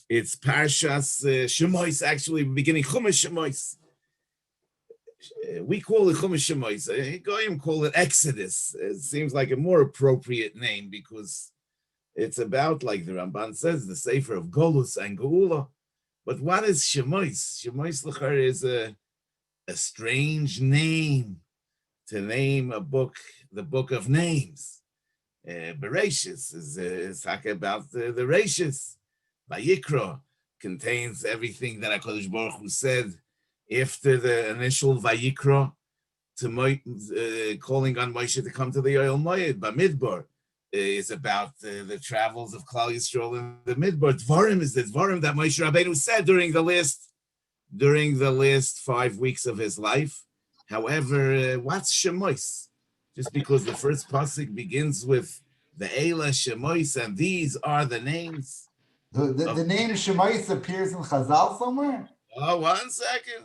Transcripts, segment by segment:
It's Parshas Shemos, actually, beginning Chumash Shemos. We call it Chumash Shemos. Goyim call it Exodus. It seems like a more appropriate name because it's about, like the Ramban says, the Sefer of Golus and Geula. But what is Shemos? Shemos L'char is a strange name to name a book, the book of names. Bereshis is talking about the Reshis. Vayikra contains everything that HaKadosh Baruch Hu said after the initial Vayikra, to calling on Moshe to come to the Yoel Moed. Bamidbar is about the travels of Klal Yisrael in the Midbar. Dvarim is the Dvarim that Moshe Rabbeinu said during the last 5 weeks of his life. However, what's Shemos? Just because the first pasuk begins with the Eila Shemos, and these are the names. The name Shemos appears in Chazal somewhere? Oh, 1 second.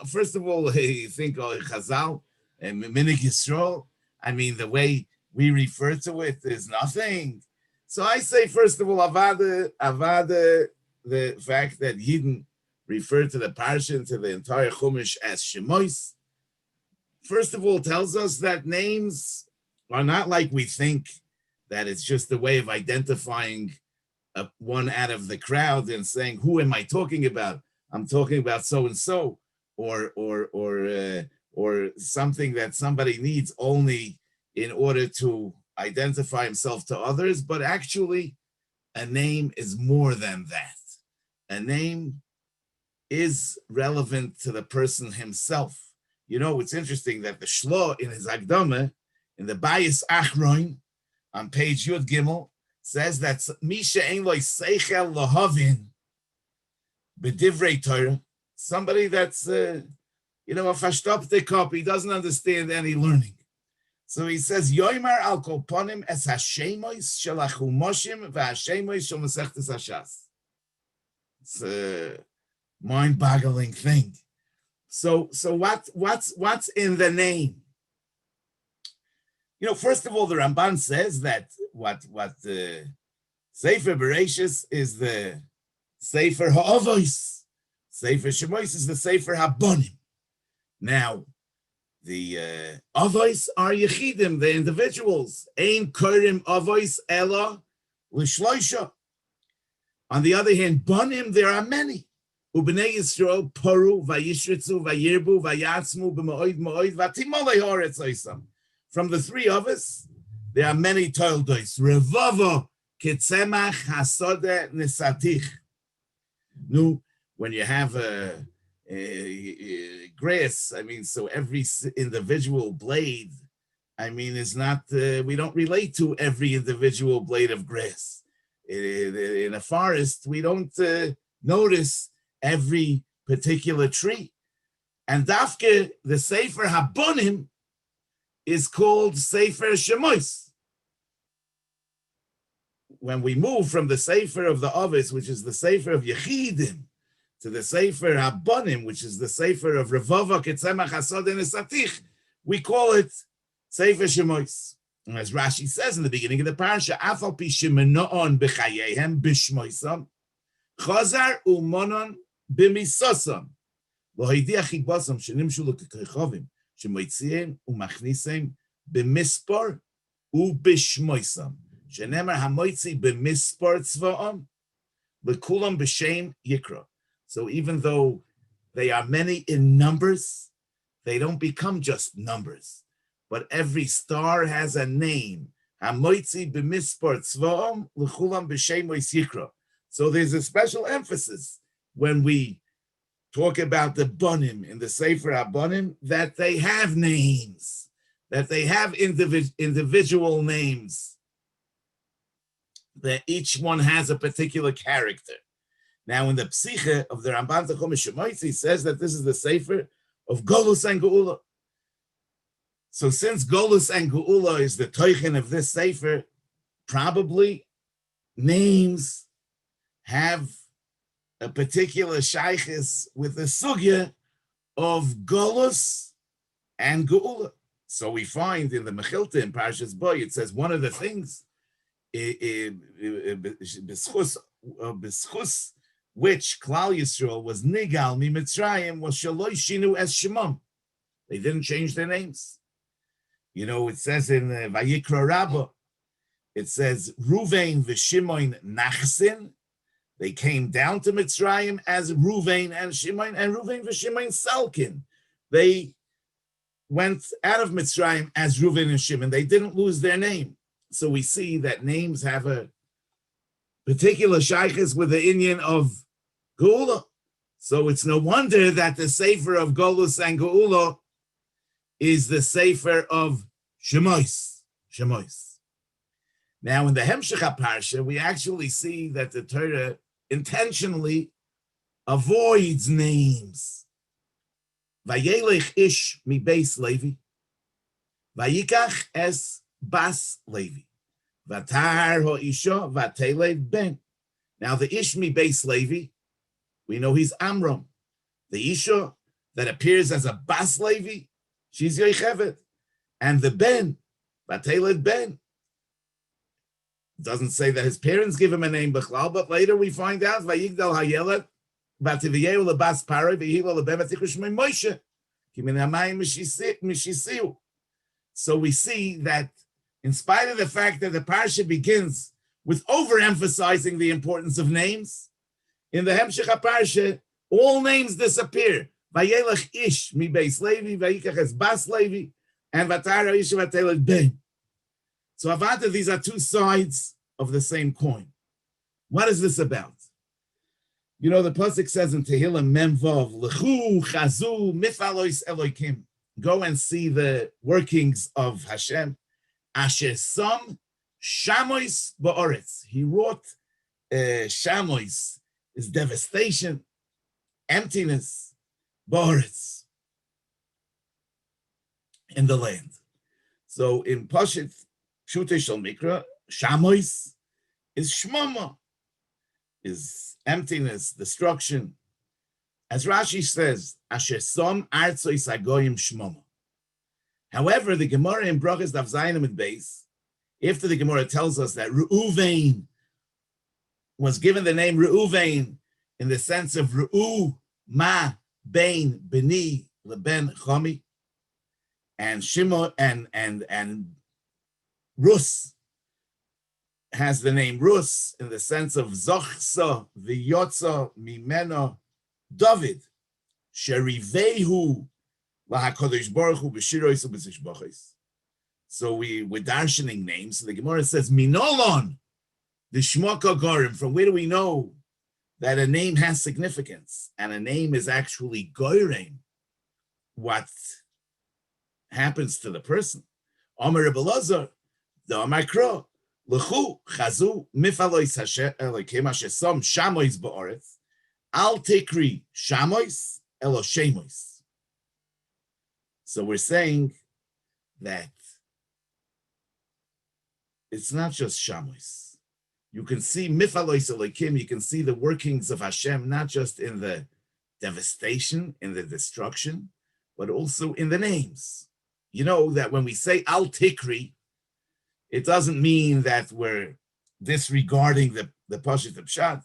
First of all, you think Chazal and Minig Yisrael. I mean, the way we refer to it is nothing. So I say, first of all, Avada, the fact that Yidden refer to the Parsha, to the entire Chumash as Shemos, first of all, tells us that names are not like we think, that it's just a way of identifying one out of the crowd and saying, who am I talking about? I'm talking about so-and-so, or something that somebody needs only in order to identify himself to others. But actually, a name is more than that. A name is relevant to the person himself. You know, it's interesting that the Shlo in his Agdama, in the Bayis Achroin, on page Yud Gimel, says that Misha Ein Lo Seichel Lohavin B'divrei Torah, somebody that's, a fashtopte kop, he doesn't understand any learning. So he says, Yoimar al kolponim es hashemois shel achumoshim v'hashemois shel mesechtes hashas. It's a mind-boggling thing. So what's in the name? First of all, the Ramban says that what the Sefer Bereshis is the Sefer Ha'avos. Sefer Shemos is the Sefer Habonim. Now, the Avos are Yechidim, the individuals. Ein Korim Avos Ela L'shloisha. On the other hand, Bonim, there are many. Ubnei Yisrael Poru Vayishritzu Vayirbu Vayatzmu B'Ma'od Ma'od Vatimolei Haaretz Oisam. From the three of us, there are many toildois. Revava Ketzemach Hasode Nisatich. No, when you have a grass, so every individual blade, is not, we don't relate to every individual blade of grass. In a forest, we don't notice every particular tree. And Dafke, the Sefer Habonim, is called Sefer Shemos. When we move from the Sefer of the Avos, which is the Sefer of Yechidim, to the Sefer Habonim, which is the Sefer of Revava Ketzemach Hasod Nesatich, we call it Sefer Shemos. And as Rashi says in the beginning of the parsha, Afal pi shemenoon b'chayehem b'shmoisam, chazar umonon b'misosam, v'hoidiach igbosam shenimshu l'kechovim, shemoitziim umachnisim b'mispor u'b'shmoisam, shenemar hamoitzi b'mispor tzva'am, l'kulam b'shem yikra. So even though they are many in numbers, they don't become just numbers. But every star has a name. Hamoitzi b'mispor tzva'am l'chulam b'shem yikra. So there's a special emphasis when we talk about the Bonim in the Sefer HaBonim, that they have names, that they have individual names, that each one has a particular character. Now, in the Psiche of the Ramban Chumash Shemos, he says that this is the Sefer of Golus and Geula. So since Golus and Geula is the Teichen of this Sefer, probably names have a particular shaykhis with the sugya of Golus and Geula. So we find in the Mechilta in Parshas Bo, it says one of the things B'schus which Klal Yisrael was nigal mi Mitzrayim was shaloi shinu es shemam. They didn't change their names. You know, it says in Vayikra Rabbah, it says Ruvain v'Shimon Nachsin. They came down to Mitzrayim as Ruvain and Shimon, and Ruvain v'Shimon Salkin. They went out of Mitzrayim as Ruvain and Shimon. They didn't lose their name. So we see that names have a particular shaykhs with the Indian of Geula. So it's no wonder that the Sefer of Golus and Geula is the Sefer of Shemos. Shemos. Now in the Hemshech Parsha, we actually see that the Torah intentionally avoids names. Vayelech ish mi beis Levi, vayikach es bas Levi, vatar ho isha vateled ben. Now the ish mi beis Levi, we know he's Amram. The isha that appears as a bas Levi, she's Yochevet. And the ben, vateled ben, doesn't say that his parents give him a name Bechlal, but later we find out Vayigdal Hayelet Vativiyehu lebas Paroi Vayihilo leben Vatichus Shmei Moshe Kimin Hamayim Mishisiu. So we see that in spite of the fact that the parsha begins with overemphasizing the importance of names, in the Hemshech parsha all names disappear. Vayelech ish mi beis Levi, Vayikach es bas Levi, and Vatara ish vateled ben. So Avada, these are two sides of the same coin. What is this about? You know, the pasuk says in Tehillim Mem Vav, Lechu chazu mifalois Elokim. Go and see the workings of Hashem. Asher som shamois ba'oretz. He wrought shamois, is devastation, emptiness, ba'oretz, in the land. So in Pashit, Shutei Shal Mikra, Shamois is Shmama, is emptiness, destruction. As Rashi says, Asher Som Artzois Agoyim Shmama. However, the Gemara in Brachas Daf Zayin Amud Beis, after the Gemara tells us that Reuven was given the name Reuven in the sense of Reu Ma Bein Beni Leben Chomi, and Shimon and Rus has the name Rus in the sense of Zochsa v'yotza mimeno David sherivehu laHakodesh Baruch Hu b'shirois u'b'zishbachos. So we're darshaning names. So the Gemara says Minolon the Shmoka Gorim. From where do we know that a name has significance and a name is actually goyim? What happens to the person? Omer Rebbe Elazar. The Amakro, Lechu Chazu Mifalois Hashem Elokim Asher Som Shamois Ba'oretz Al Tikri Shamois Elo Shemois. So we're saying that it's not just Shamois. You can see Mifalois Elokim, you can see the workings of Hashem, not just in the devastation, in the destruction, but also in the names. You know that when we say Al Tikri, it doesn't mean that we're disregarding the Pashut Pshat,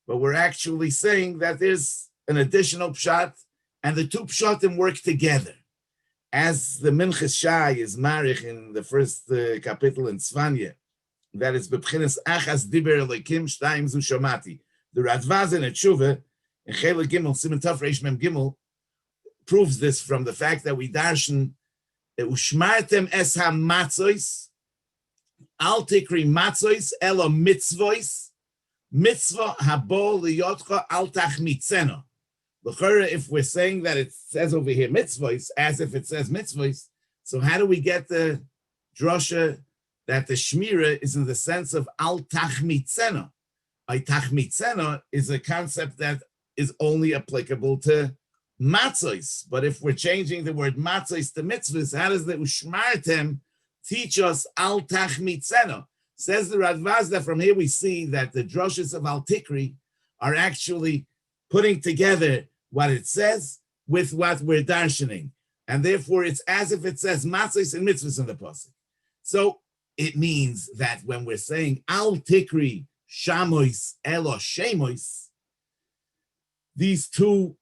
but we're actually saying that there's an additional Pshat, and the two Pshatim work together. As the Minchas Shai is marich in the first kapitel in Tzvanya, that is B'bchinas Achas Diber Elokim Shtayim Zu Shomati. The Radvaz in Tshuva, in Chelek Gimel, Siman Tov Reish Mem Gimel, proves this from the fact that we darshan Ushmartem Es HaMatzois, Al Tikri Matzois Elo Mitzvois, Mitzvah Habo Liyotcha Al Tachmitzeno. If we're saying that it says over here mitzvahs, as if it says mitzvahs, so how do we get the drasha that the shmira is in the sense of al tachmitzena? Tachmitzena is a concept that is only applicable to matzos. But if we're changing the word matzos to mitzvahs, how does the ushmartem teach us al tachmitzena? Says the Radvaz that from here we see that the drashas of al tikri are actually putting together what it says with what we're darshaning. And therefore it's as if it says matzos and mitzvahs in the pasuk. So it means that when we're saying Al Tikri Shamois Elo Shemois, these two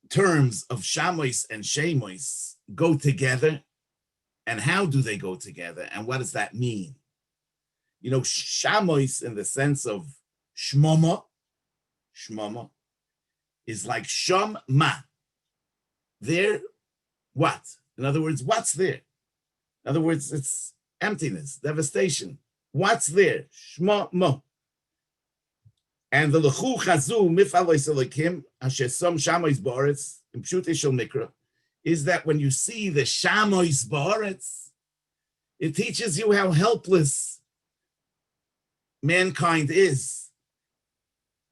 terms of Shamois and Shemois go together. And how do they go together? And what does that mean? You know, Shamois in the sense of Shmoma is like Sham Ma. There, what? In other words, what's there? In other words, it's emptiness, devastation. What's there? Shma Mo. And the Lechu Chazu Mifalois Elokim, Asher Som Shamois Ba'aretz, in Pshutei Shel Mikra, is that when you see the Shamois Ba'aretz, it teaches you how helpless mankind is,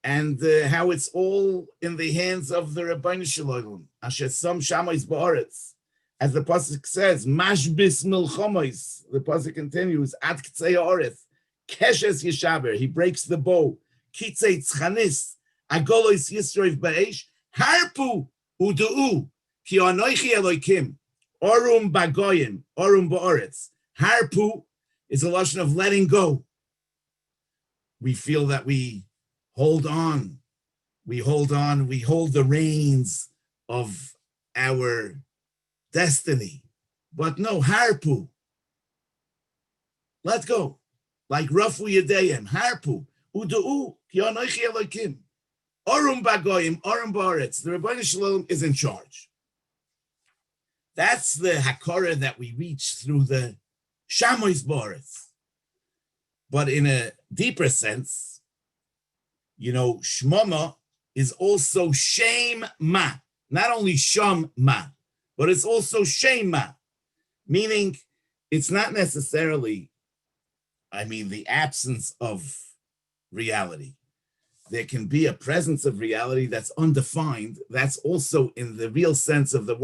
and how it's all in the hands of the Rabbeinu Shalom. Asher Som Shamois Ba'aretz, as the pasuk says, Mashbis Milchomois. The pasuk continues, Ad K'tzei Ha'oreth, Keshes Yeshaber. He breaks the bow. Kitzei Tzchanis, Agolois Yisroiv Ba'esh, Harpu Udu'u, Ki Anoichi Elokim, Orum Bagoyim, Orum Ba'aretz. Harpu is a lashon of letting go. We feel that we hold on. We hold the reins of our destiny. But no, Harpu. Let go. Like Rafu Yedeyim, Harpu, Udu'u, Ki Anoichi Elokim, Orum Bagoyim, Orum Ba'aretz. The Rebbeinu Shalom is in charge. That's the Hakara that we reach through the Shamois Ba'aretz. But in a deeper sense, you know, Shmoma is also Shem Ma. Not only Sham Ma, but it's also Shem Ma. Meaning, it's not necessarily, the absence of reality. There can be a presence of reality that's undefined. That's also, in the real sense of the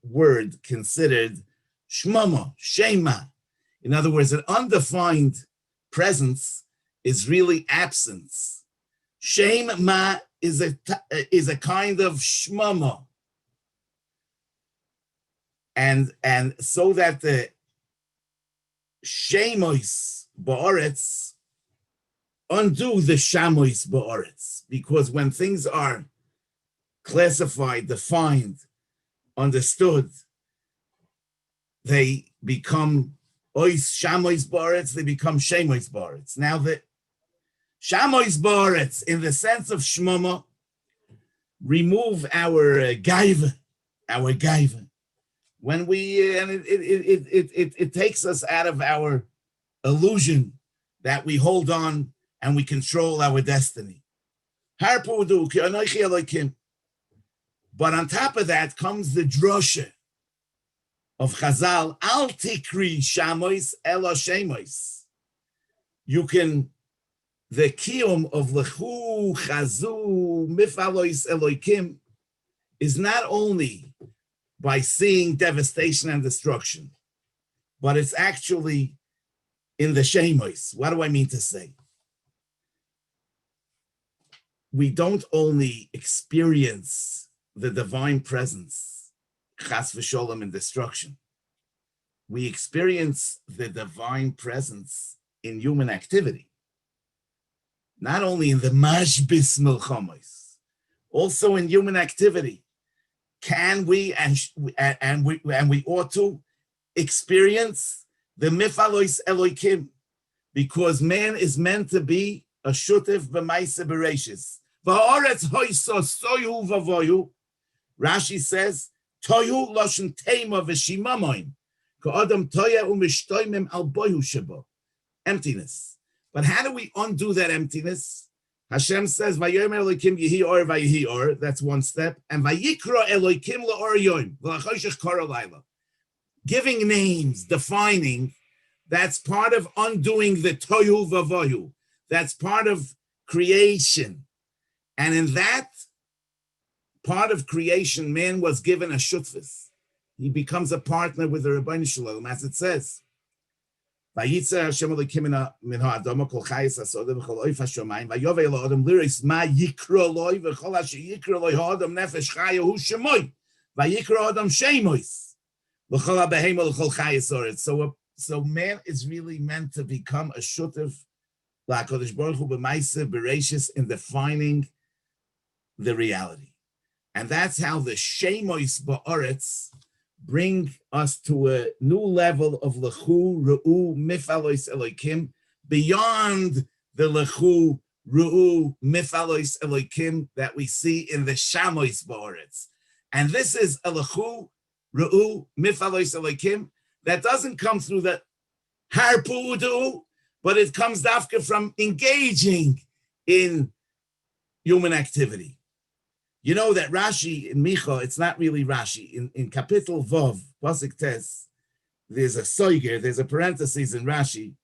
word considered Shmoma, Shema. In other words, an undefined presence is really absence. Shema is a kind of Shmoma. And so that the Shemois Ba'aretz undo the Shamois Ba'aretz, because when things are classified, defined, understood, they become Ois Shamois Ba'aretz, they become Shemois Ba'aretz. Now the Shamois Ba'aretz, in the sense of Shmoma, remove our gaiva. When we, and it takes us out of our illusion that we hold on and we control our destiny. But on top of that comes the drosha of Chazal, Al Tikri Shamois Elo Shemois. You can, the kiyum of Lechu Chazu Mifalois Elokim is not only by seeing devastation and destruction, but it's actually in the Shemois. What do I mean to say? We don't only experience the divine presence, chas v'sholem, in destruction. We experience the divine presence in human activity. Not only in the mashbis milchamos, also in human activity. Can we and we ought to experience the mifalois Elokim, because man is meant to be a shutif b'maisa bereishis. Va'aretz hoyso soyu v'voyu. Rashi says toyu loshen tema v'shimamoim ka'adam toya u'mishtoimim al boyu shebo. Emptiness. But how do we undo that emptiness? Hashem says, "Vayomer Elokim yehi or vayehi or." That's one step. And vayikra Elokim la'or yom v'lachoshech kara layla. Giving names, defining. That's part of undoing the tohu v'vohu. That's part of creation. And in that part of creation, man was given a shutfis. He becomes a partner with the Rebbeinu Shalom, as it says. Vayitzer Hashem Elokim min ha'adama kol chayis hasoda v'chol oif hashomayim vayovei la'adam liris ma yikra loi v'chol asher yikra loi ha'adam nefesh chaya hu shemoy vayikra adam shemois v'chol ha'behema l'chol chayis oretz. So So man is really meant to become a shutuf LaHaKadosh Baruch Hu b'maaseh bereishis in defining the reality. And that's how the Shemos ba'aretz bring us to a new level of lechu, ru'u, mifalois elokim, beyond the lechu, ru'u, mifalois elokim that we see in the Shamos ba'aretz. And this is a lechu, ru'u, mifalois elokim that doesn't come through the harpudu, but it comes dafka from engaging in human activity. You know that Rashi in Micha, it's not really Rashi. In Kapitel Vav, Pasuk Tes, there's a soiger, there's a parenthesis in Rashi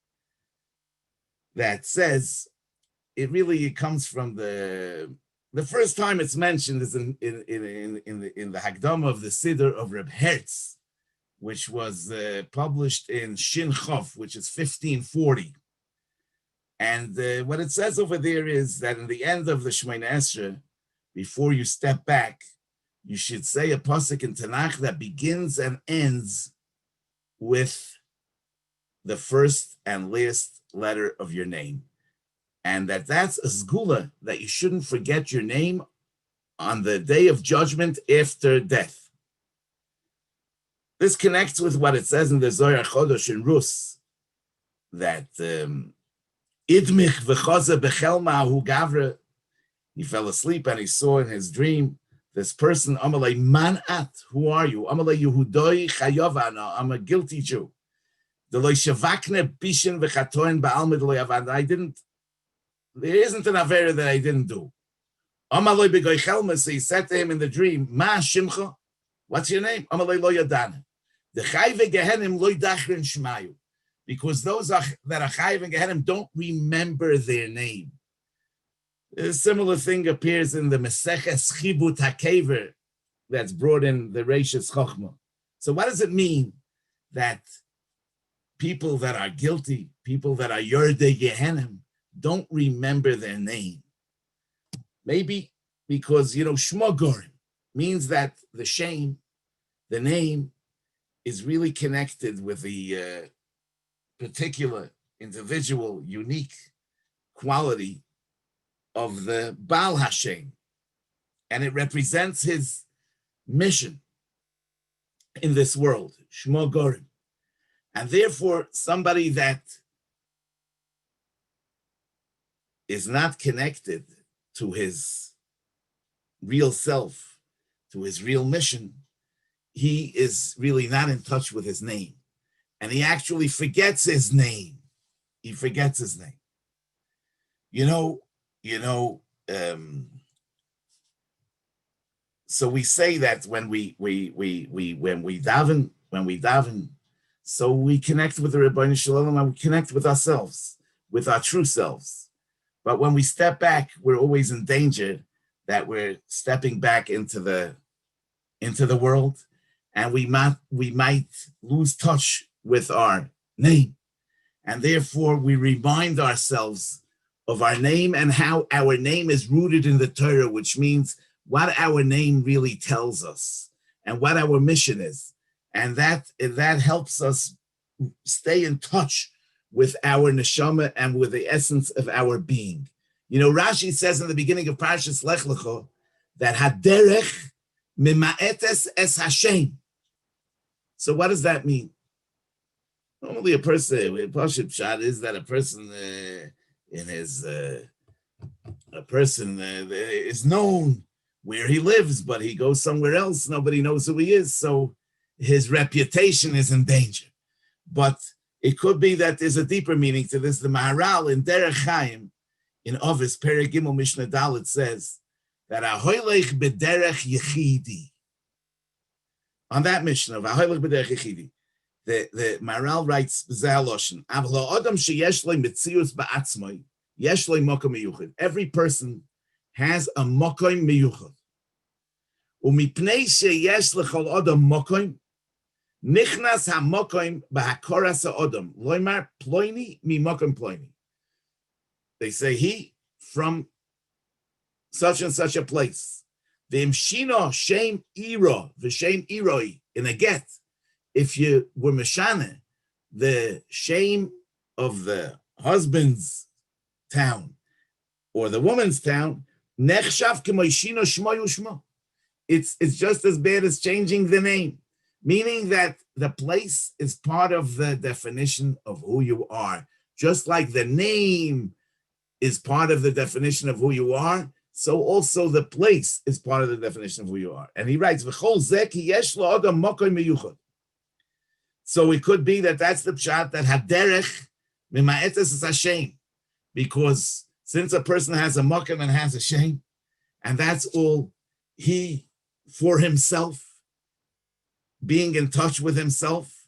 that says it comes from the first time it's mentioned is in the Hagdama of the Siddur of Reb Hertz, which was published in Shin Chof, which is 1540. And what it says over there is that in the end of the Shemoneh Esrei, before you step back, you should say a pasuk in Tanakh that begins and ends with the first and last letter of your name. And that's a sgula, that you shouldn't forget your name on the day of judgment after death. This connects with what it says in the Zohar Chodosh in Rus, that idmich v'choze bechelma hu gavre. He fell asleep and he saw in his dream this person, Amalei Manat, who are you? Amalei Yehudoi Chayovana, I'm a guilty Jew. Deloi Shavakne Bishin v'chatoin ba'almid lo yavana. There isn't an avera that I didn't do. Amalei Begoy Chelmes, he said to him in the dream, Ma Shimcha, what's your name? Amalei lo yadana. The Chayve Gehenim lo yidachrin shmayu. Because those that are Chayve and Gehenim don't remember their name. A similar thing appears in the Meseches Chibut HaKever that's brought in the Reishis Chochmah. So what does it mean that people that are guilty, people that are Yordei Gehenim, don't remember their name? Maybe because, Shmo Gorim means that the shame, the name, is really connected with the particular, individual, unique quality of the Baal Hashem, and it represents his mission in this world, Shmo Gorim. And therefore, somebody that is not connected to his real self, to his real mission, he is really not in touch with his name. And he actually forgets his name. He forgets his name. So we say that when we daven, so we connect with the Rebbeinu Shalom and we connect with ourselves, with our true selves. But when we step back, we're always in danger that we're stepping back into the world, and we might lose touch with our name, and therefore we remind ourselves of our name and how our name is rooted in the Torah, which means what our name really tells us and what our mission is. And that helps us stay in touch with our neshama and with the essence of our being. Rashi says in the beginning of Parshas Lech Lecha that haderech mima'etes es Hashem. So what does that mean? Normally a Pashut Pshat is that a person is known where he lives, but he goes somewhere else. Nobody knows who he is, so his reputation is in danger. But it could be that there's a deeper meaning to this. The Maharal in Derech Chaim, in Ovis, Perek Gimel Mishnah Dalet says that Ahoylech b'derech yechidi. On that Mishnah of Ahoylech b'derech yechidi, the Maharal writes, every person has a mokoim miyuchad. Umipnei sheyesh lechol adam mokoim, nichnas ha-mokoim b'hakoras ha-adam, loymar ploini mi mokoim ploini. They say he from such and such a place. V'imshino shem iro, v'shem iroi, in a get. If you were Meshane the shame of the husband's town or the woman's town, it's just as bad as changing the name, meaning that the place is part of the definition of who you are. Just like the name is part of the definition of who you are, so also the place is part of the definition of who you are. And he writes, so it could be that that's the pshat, that haderech mima'etes is Hashem, because since a person has a makom and has a shame, and that's all he, for himself, being in touch with himself,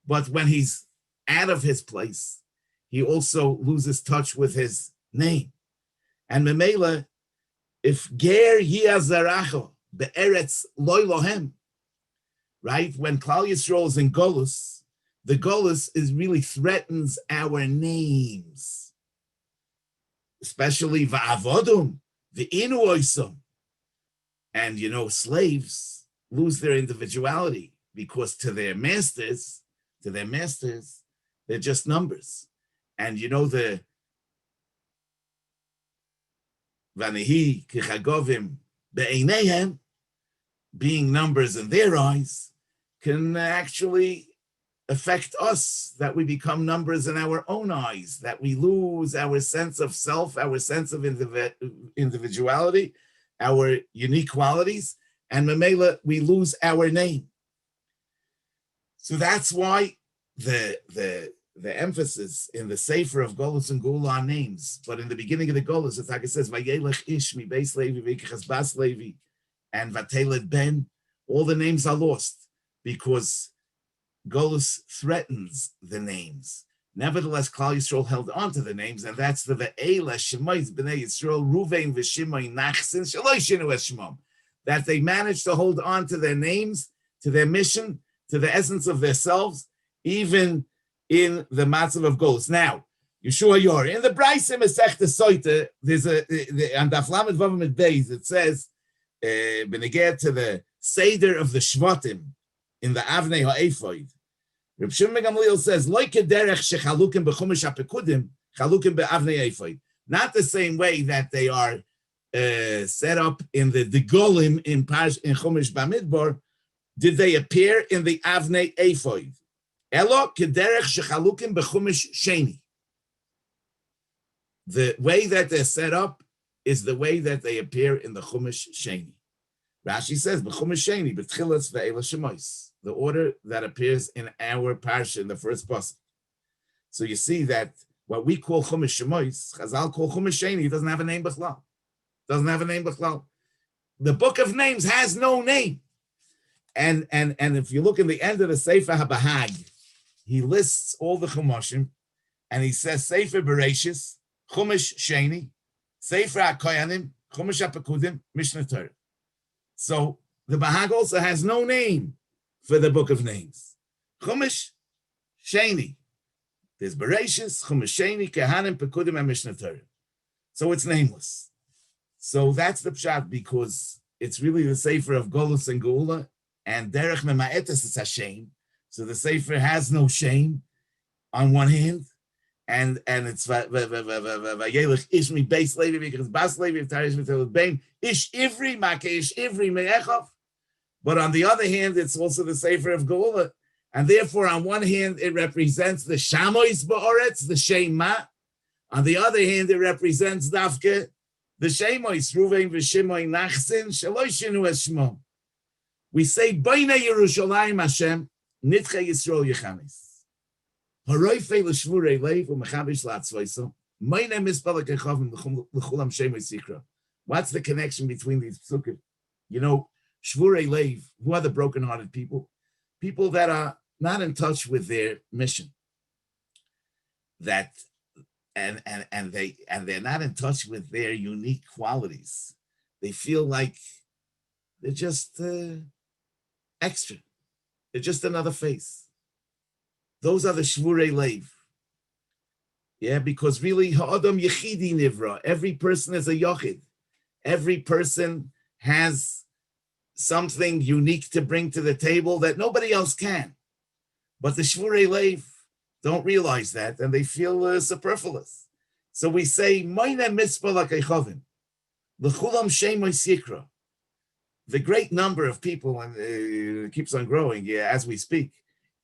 but when he's out of his place, he also loses touch with his name. And memela, if ger yiyazaracho be'eretz loy lohem, right? When Klal Yisrael is in Golus, the Golus is really threatens our names, especially va'avodum, v'inu oisum. And slaves lose their individuality because to their masters, they're just numbers. And the vanihi kichagovim be'eineihem, being numbers in their eyes, can actually affect us, that we become numbers in our own eyes, that we lose our sense of self, our sense of individuality, our unique qualities, and memela, we lose our name. So that's why the emphasis in the Sefer of Golus and Gula on names. But in the beginning of the Golus, it's like it says, Vayelech ish mi beis Levi v'yikichas bas Levi and Vateled ben, all the names are lost because Golus threatens the names. Nevertheless, Klal Yisrael held on to the names, and that's the Ve'ela Shemois B'nei Yisrael Ruvain v'Shimon Nachsin Shaloi Shinu es Shemom, that they managed to hold on to their names, to their mission, to the essence of themselves, even in the matzav of Golus. Now, Yeshua Yor, in the Braisim Masechta Soita, there's on Daf Lamed Vav Amud Beis, it says, beneged to the Seder of the Shvatim in the Avnei HaEphod, Reb Shimon Gamliel says, "Lo kederech shechalukim bechumash hapekudim, chalukim beavnei ephod." Not the same way that they are set up in the Degolim in Chumash Bamidbar, did they appear in the Avnei ephod. Elo kederech shechalukim bechumash sheni. The way that they're set up is the way that they appear in the Chumash Sheni. Rashi says, "Bechumash Sheni betchilas ve'ela shemois." The order that appears in our parsha in the first pasuk. So you see that what we call Chumash Shemois, Chazal call Chumash Sheni, doesn't have a name b'chlal. Doesn't have a name b'chlal. The book of names has no name. And if you look in the end of the Sefer HaBahag, he lists all the Chumashim, and he says Sefer Bereshis, Chumash Sheni, Sefer HaKoyanim, Chumash HaPekudim, Mishnah Torah. So the Bahag also has no name for the book of names. Chumash Sheni. There's Bereshis, Chumash Sheni, Kehanim, Pekudim, and Mishnah Torah. So it's nameless. So that's the pshat, because it's really the Sefer of Golus and Geula, and Derech Mema'etes is Hashem. So the Sefer has no shame on one hand, and it's Vayelech ish mi beis Levi because bas Levi v'tarish v'teled bein ish ivri make ish ivri me'echav. But on the other hand, it's also the Sefer of Geula. And therefore, on one hand, it represents the Shamois Ba'oretz, the Shema. On the other hand, it represents Dafke, the Shemois, Ruvain v'Shimon Nachsin, Shaloi Shinu es Shemom. We say, Bainei Yerushalayim Hashem, Nitche Yisrael Yechamis. Haroifei l'shvurei leiv u'mechavish la'atzvaiso. Meine mispal ha'kechavim l'chulam Shemois Sikra. What's the connection between these psukim? Shvurei leiv, who are the brokenhearted people? People that are not in touch with their mission. That and they're not in touch with their unique qualities. They feel like they're just extra. They're just another face. Those are the shvurei leiv. Yeah, because really, ha'adam yechidi nivra. Every person is a yochid. Every person has something unique to bring to the table that nobody else can. But the shvurei leiv, don't realize that, and they feel superfluous. So we say, Moine mitzvah l'keichovim, l'chulam shemois yikra. The great number of people, and it keeps on growing as we speak,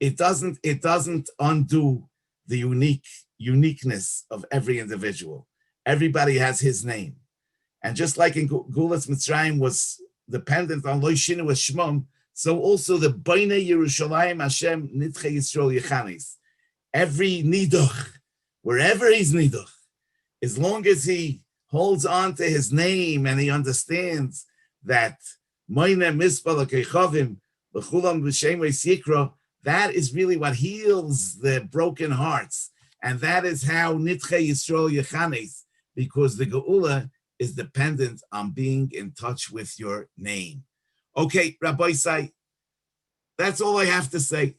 it doesn't undo the uniqueness of every individual. Everybody has his name. And just like in Gulas Mitzrayim was dependent on Lo Shinu Shmom, so also the Bnei Yerushalayim Hashem Nitchei Yisrael Yechanis. Every niduch, wherever he's niduch, as long as he holds on to his name and he understands that Moine Mispal Keichovim L'chulam B'Shemois Yikra, that is really what heals the broken hearts, and that is how Nitchei Yisrael Yechanis, because the Geula is dependent on being in touch with your name. Okay, Rabbi Say, that's all I have to say.